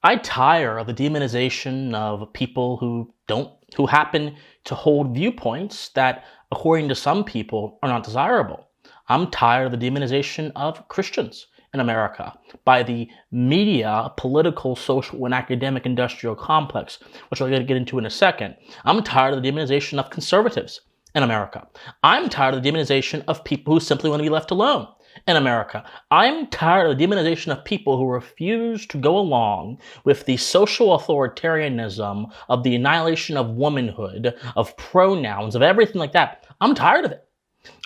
I tire of the demonization of people who happen to hold viewpoints that, according to some people, are not desirable. I'm tired of the demonization of Christians in America by the media, political, social, and academic industrial complex, which I'm going to get into in a second. I'm tired of the demonization of conservatives in America. I'm tired of the demonization of people who simply want to be left alone in America. I'm tired of the demonization of people who refuse to go along with the social authoritarianism of the annihilation of womanhood, of pronouns, of everything like that. I'm tired of it.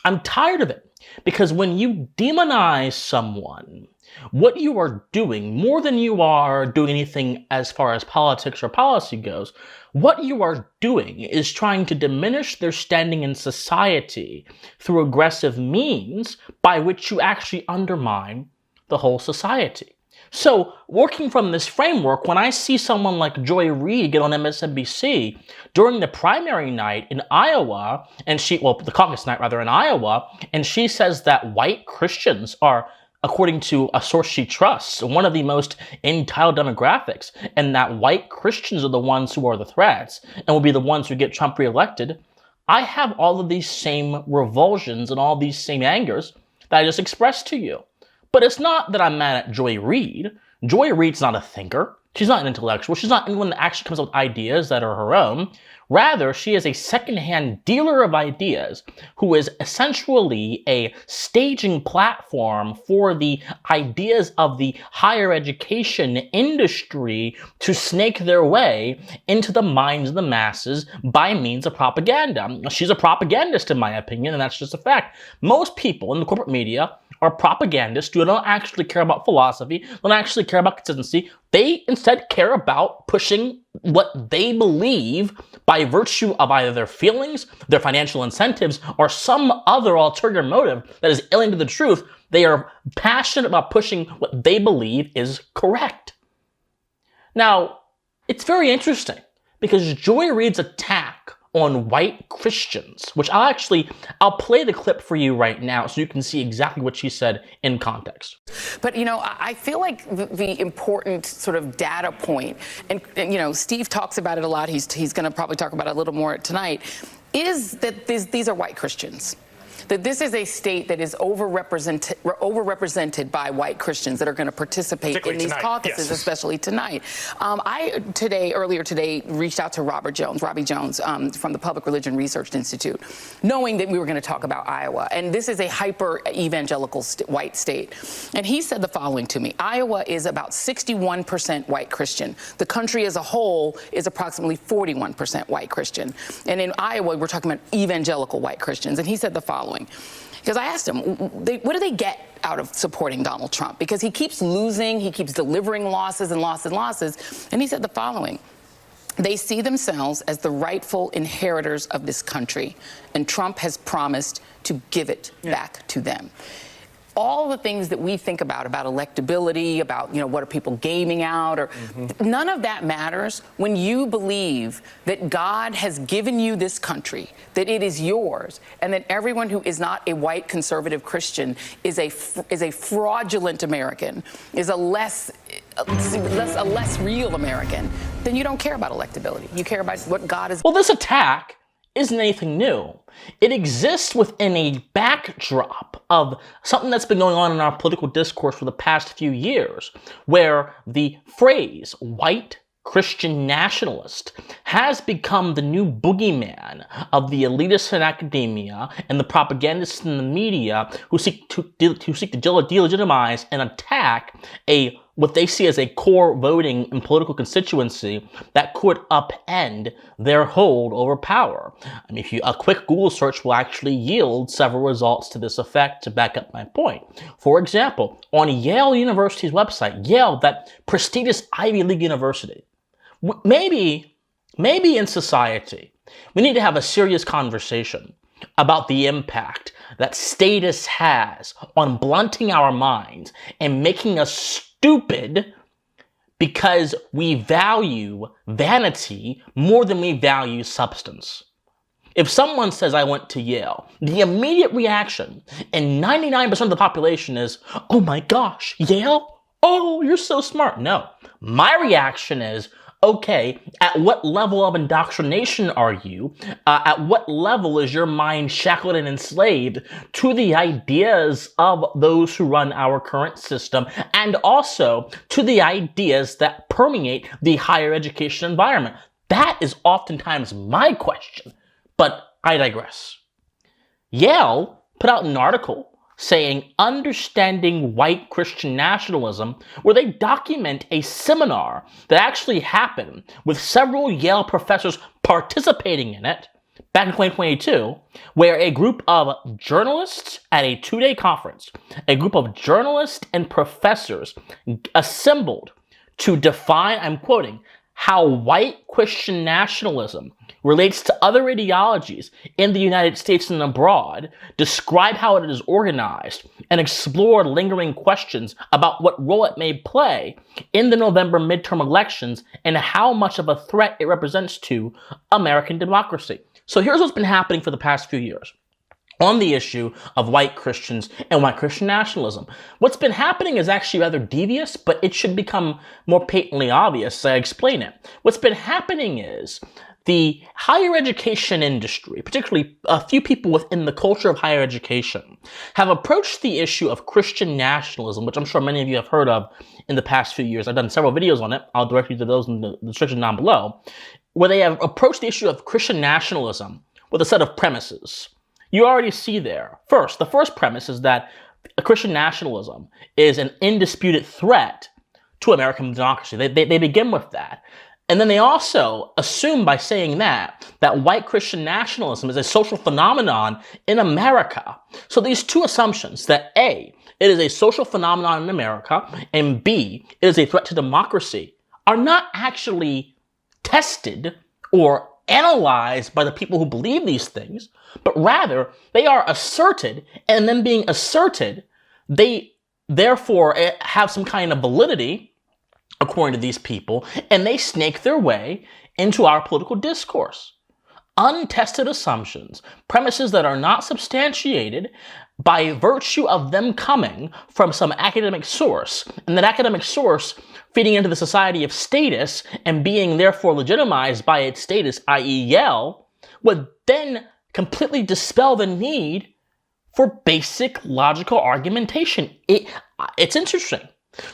I'm tired of it because when you demonize someone, what you are doing, more than you are doing anything as far as politics or policy goes, what you are doing is trying to diminish their standing in society through aggressive means by which you actually undermine the whole society. So, working from this framework, when I see someone like Joy Reid get on MSNBC during the primary night in Iowa, the caucus night rather in Iowa, and she says that white Christians are, according to a source she trusts, one of the most entitled demographics, and that white Christians are the ones who are the threats and will be the ones who get Trump reelected, I have all of these same revulsions and all these same angers that I just expressed to you. But it's not that I'm mad at Joy Reid. Joy Reid's not a thinker. She's not an intellectual. She's not anyone that actually comes up with ideas that are her own. Rather, she is a secondhand dealer of ideas who is essentially a staging platform for the ideas of the higher education industry to snake their way into the minds of the masses by means of propaganda. She's a propagandist, in my opinion, and that's just a fact. Most people in the corporate media are propagandists who don't actually care about philosophy, don't actually care about consistency. They instead care about pushing what they believe by virtue of either their feelings, their financial incentives, or some other ulterior motive that is alien to the truth. They are passionate about pushing what they believe is correct. Now, it's very interesting because Joy Reid's attack on white Christians, which I'll play the clip for you right now so you can see exactly what she said in context. But, I feel like the important sort of data point, and Steve talks about it a lot, he's going to probably talk about it a little more tonight, is that these are white Christians. That this is a state that is overrepresented by white Christians that are going to participate in these caucuses, yes. Especially tonight. Earlier today, reached out to Robbie Jones from the Public Religion Research Institute, knowing that we were going to talk about Iowa. And this is a hyper-evangelical white state. And he said the following to me: Iowa is about 61% white Christian. The country as a whole is approximately 41% white Christian. And in Iowa, we're talking about evangelical white Christians. And he said the following. Because I asked him, what do they get out of supporting Donald Trump? Because he keeps losing, he keeps delivering losses and losses and losses. And he said the following: they see themselves as the rightful inheritors of this country, and Trump has promised to give it back to them. All the things that we think about electability, about, what are people gaming out, or none of that matters when you believe that God has given you this country, that it is yours, and that everyone who is not a white conservative Christian is a fraudulent American, is a less real American. Then you don't care about electability. You care about what God is. Well, this attack isn't anything new. It exists within a backdrop of something that's been going on in our political discourse for the past few years, where the phrase white Christian nationalist has become the new boogeyman of the elitists in academia and the propagandists in the media who seek to delegitimize and attack what they see as a core voting and political constituency that could upend their hold over power. I mean, a quick Google search will actually yield several results to this effect to back up my point. For example, on Yale University's website, Yale, that prestigious Ivy League university, maybe in society, we need to have a serious conversation about the impact that status has on blunting our minds and making us stupid because we value vanity more than we value substance. If someone says, I went to Yale, the immediate reaction in 99% of the population is, oh my gosh, Yale? Oh, you're so smart. No, My reaction is, okay, at what level of indoctrination are you? At what level is your mind shackled and enslaved to the ideas of those who run our current system, and also to the ideas that permeate the higher education environment? That is oftentimes my question, but I digress. Yale put out an article saying Understanding White Christian Nationalism, where they document a seminar that actually happened with several Yale professors participating in it back in 2022, where a group of journalists at a 2-day conference, a group of journalists and professors assembled to define, I'm quoting, how white Christian nationalism relates to other ideologies in the United States and abroad, describe how it is organized, and explore lingering questions about what role it may play in the November midterm elections and how much of a threat it represents to American democracy. So here's what's been happening for the past few years on the issue of white Christians and white Christian nationalism. What's been happening is actually rather devious, but it should become more patently obvious as I explain it. What's been happening is the higher education industry, particularly a few people within the culture of higher education, have approached the issue of Christian nationalism, which I'm sure many of you have heard of in the past few years. I've done several videos on it. I'll direct you to those in the description down below, where they have approached the issue of Christian nationalism with a set of premises. You already see there. First, the first premise is that Christian nationalism is an indisputed threat to American democracy. They begin with that. And then they also assume by saying that white Christian nationalism is a social phenomenon in America. So these two assumptions, that A, it is a social phenomenon in America, and B, it is a threat to democracy, are not actually tested or analyzed by the people who believe these things, but rather they are asserted, and then being asserted, they therefore have some kind of validity according to these people, and they snake their way into our political discourse. Untested assumptions, premises that are not substantiated by virtue of them coming from some academic source, and that academic source feeding into the society of status and being therefore legitimized by its status, i.e. Yale, would then completely dispel the need for basic logical argumentation. It's interesting.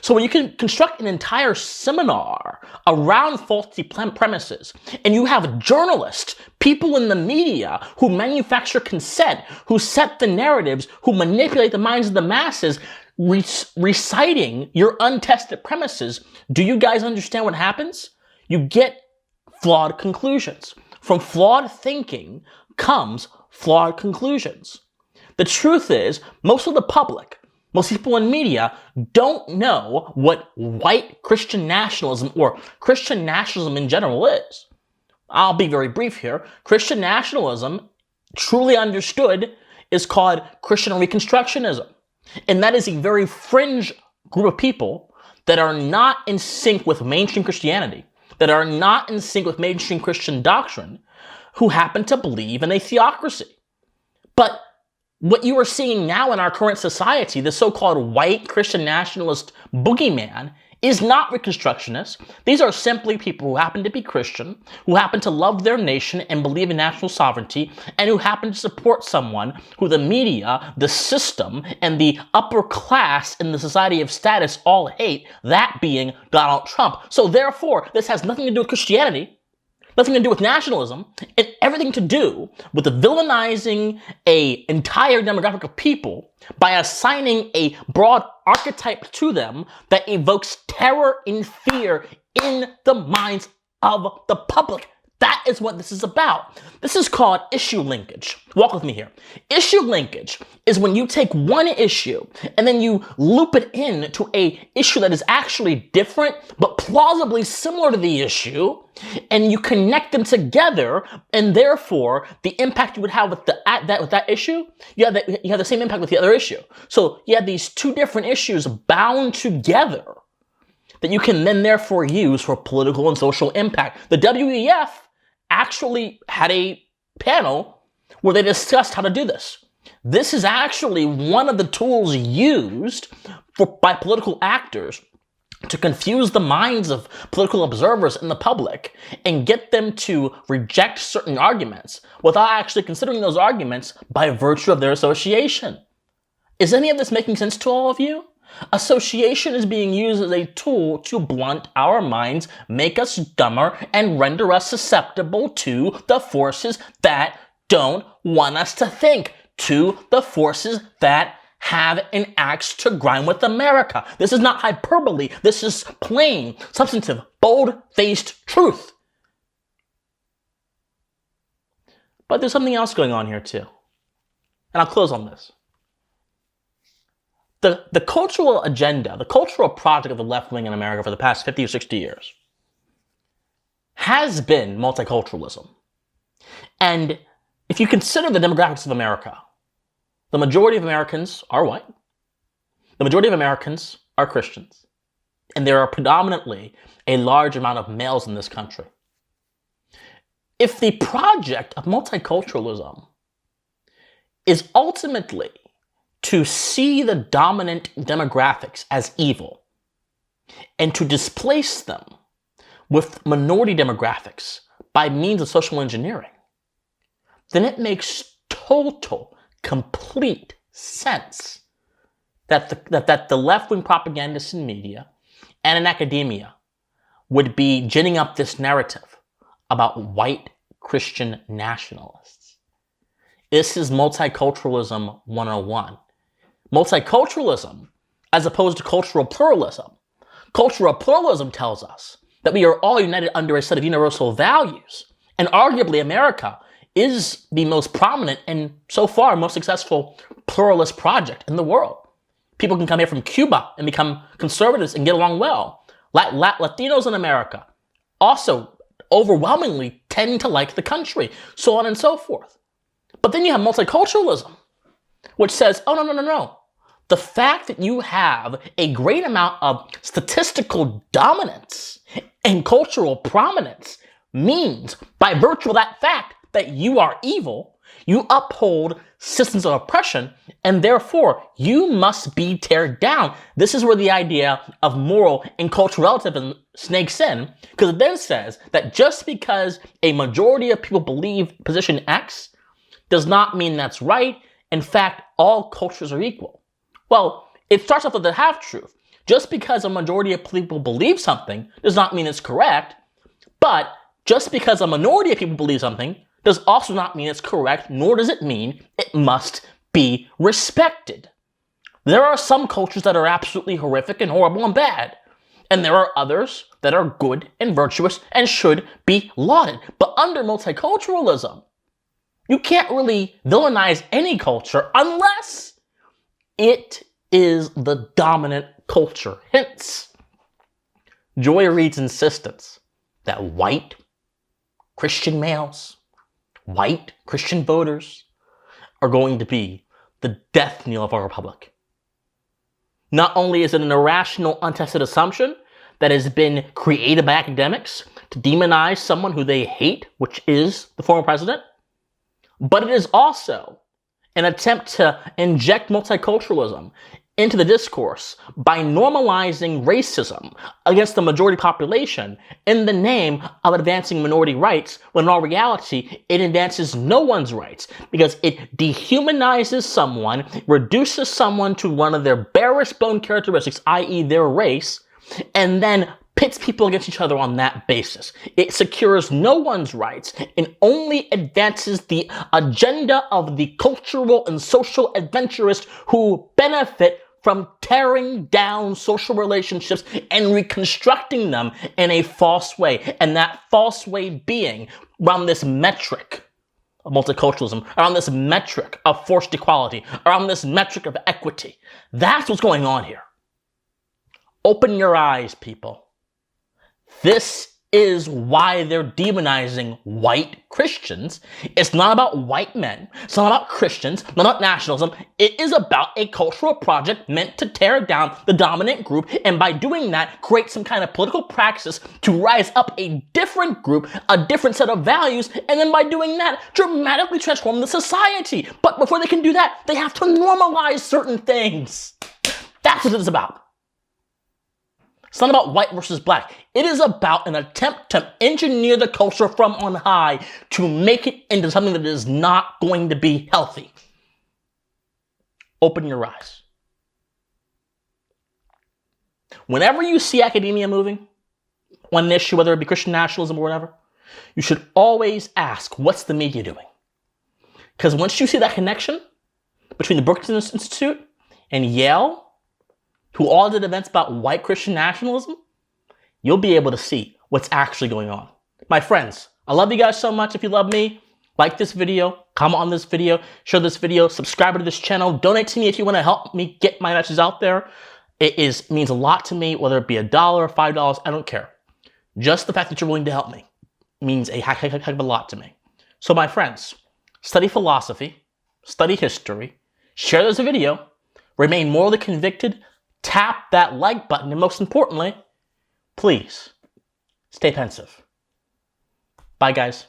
So when you can construct an entire seminar around faulty premises, and you have journalists, people in the media who manufacture consent, who set the narratives, who manipulate the minds of the masses, reciting your untested premises, do you guys understand what happens? You get flawed conclusions. From flawed thinking comes flawed conclusions. The truth is, most of the public, most people in media don't know what white Christian nationalism or Christian nationalism in general is. I'll be very brief here. Christian nationalism, truly understood, is called Christian Reconstructionism. And that is a very fringe group of people that are not in sync with mainstream Christianity, that are not in sync with mainstream Christian doctrine, who happen to believe in a theocracy. But what you are seeing now in our current society, the so-called white Christian nationalist boogeyman, is not Reconstructionists. These are simply people who happen to be Christian, who happen to love their nation and believe in national sovereignty, and who happen to support someone who the media, the system, and the upper class in the society of status all hate, that being Donald Trump. So therefore, this has nothing to do with Christianity, nothing to do with nationalism, and everything to do with the villainizing an entire demographic of people by assigning a broad archetype to them that evokes terror and fear in the minds of the public. That is what this is about. This is called issue linkage. Walk with me here. Issue linkage is when you take one issue and then you loop it in to an issue that is actually different but plausibly similar to the issue, and you connect them together, and therefore the impact you would have with that issue, you have the same impact with the other issue. So you have these two different issues bound together that you can then therefore use for political and social impact. The WEF actually had a panel where they discussed how to do this. This is actually one of the tools used by political actors to confuse the minds of political observers and the public and get them to reject certain arguments without actually considering those arguments by virtue of their association. Is any of this making sense to all of you? Association is being used as a tool to blunt our minds, make us dumber, and render us susceptible to the forces that don't want us to think, to the forces that have an axe to grind with America. This is not hyperbole. This is plain, substantive, bold-faced truth. But there's something else going on here too. And I'll close on this. The cultural agenda, the cultural project of the left wing in America for the past 50 or 60 years has been multiculturalism. And if you consider the demographics of America, the majority of Americans are white. The majority of Americans are Christians. And there are predominantly a large amount of males in this country. If the project of multiculturalism is ultimately to see the dominant demographics as evil and to displace them with minority demographics by means of social engineering, then it makes total, complete sense that the left-wing propagandists in media and in academia would be ginning up this narrative about white Christian nationalists. This is multiculturalism 101. Multiculturalism, as opposed to cultural pluralism. Cultural pluralism tells us that we are all united under a set of universal values. And arguably, America is the most prominent and so far most successful pluralist project in the world. People can come here from Cuba and become conservatives and get along well. Latinos in America also overwhelmingly tend to like the country, so on and so forth. But then you have multiculturalism, which says, oh, no. The fact that you have a great amount of statistical dominance and cultural prominence means, by virtue of that fact, that you are evil, you uphold systems of oppression, and therefore you must be teared down. This is where the idea of moral and cultural relativism snakes in, because it then says that just because a majority of people believe position X does not mean that's right. In fact, all cultures are equal. Well, it starts off with the half-truth. Just because a majority of people believe something does not mean it's correct, but just because a minority of people believe something does also not mean it's correct, nor does it mean it must be respected. There are some cultures that are absolutely horrific and horrible and bad, and there are others that are good and virtuous and should be lauded. But under multiculturalism, you can't really villainize any culture unless it is the dominant culture. Hence, Joy Reid's insistence that white Christian males, white Christian voters are going to be the death knell of our republic. Not only is it an irrational, untested assumption that has been created by academics to demonize someone who they hate, which is the former president, but it is also an attempt to inject multiculturalism into the discourse by normalizing racism against the majority population in the name of advancing minority rights, when in all reality, it advances no one's rights because it dehumanizes someone, reduces someone to one of their barest bone characteristics, i.e. their race, and then pits people against each other on that basis. It secures no one's rights and only advances the agenda of the cultural and social adventurists who benefit from tearing down social relationships and reconstructing them in a false way. And that false way being around this metric of multiculturalism, around this metric of forced equality, around this metric of equity. That's what's going on here. Open your eyes, people. This is why they're demonizing white Christians. It's not about white men. It's not about Christians, not about nationalism. It is about a cultural project meant to tear down the dominant group, and by doing that, create some kind of political praxis to rise up a different group, a different set of values, and then by doing that, dramatically transform the society. But before they can do that, they have to normalize certain things. That's what it's about. It's not about white versus black. It is about an attempt to engineer the culture from on high to make it into something that is not going to be healthy. Open your eyes. Whenever you see academia moving on an issue, whether it be Christian nationalism or whatever, you should always ask, what's the media doing? Because once you see that connection between the Brookings Institute and Yale, who all did events about white Christian nationalism, you'll be able to see what's actually going on. My friends, I love you guys so much. If you love me, like this video, comment on this video, share this video, subscribe to this channel, donate to me if you want to help me get my message out there. It means a lot to me, whether it be $1 or $5, I don't care. Just the fact that you're willing to help me means a heck of a lot to me. So my friends, study philosophy, study history, share this video, remain morally convicted, tap that like button, and most importantly, please stay pensive. Bye, guys.